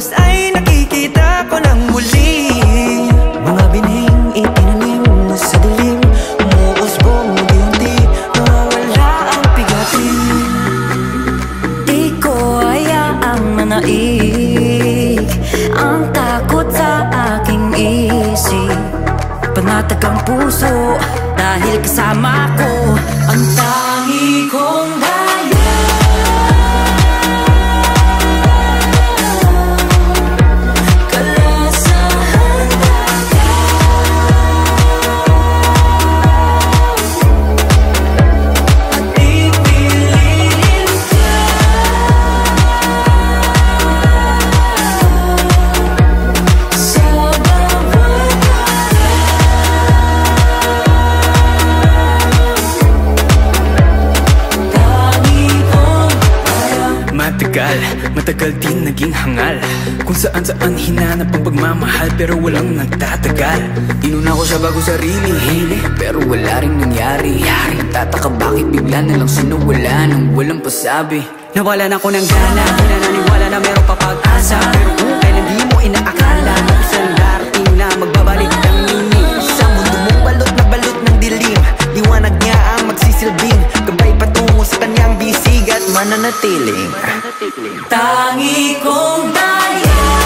bukas ay nakikita ko ng muli. Mga binhing itinanim sa dilim, umuusbong unti-unti, nawawala ang pigatin. Di ko hayaang manaig ang takot sa aking isip. Panatag ang puso dahil kasama ko ang tangi kong daya. Kalasahan dagat at pipiliin ka sa bawat matagal din naging hangal, kung saan hinanap ang pagmamahal pero walang nagtatagal. Inuna ko siya bago sarili, pero wala rin nangyari. Tataka bakit bigla na lang sinuwala nang walang pasabi. Nawalan ako ng gana, nananiwala na meron pa pag-asa, pero kung kailan di mo inaakala na isang darating na magbabalik ang nini. Sa mundo mong balot ng dilim, liwanag niya ang magsisilbing gabay patungo sa kanyang bisig at mananatiling. Tangi kong daya.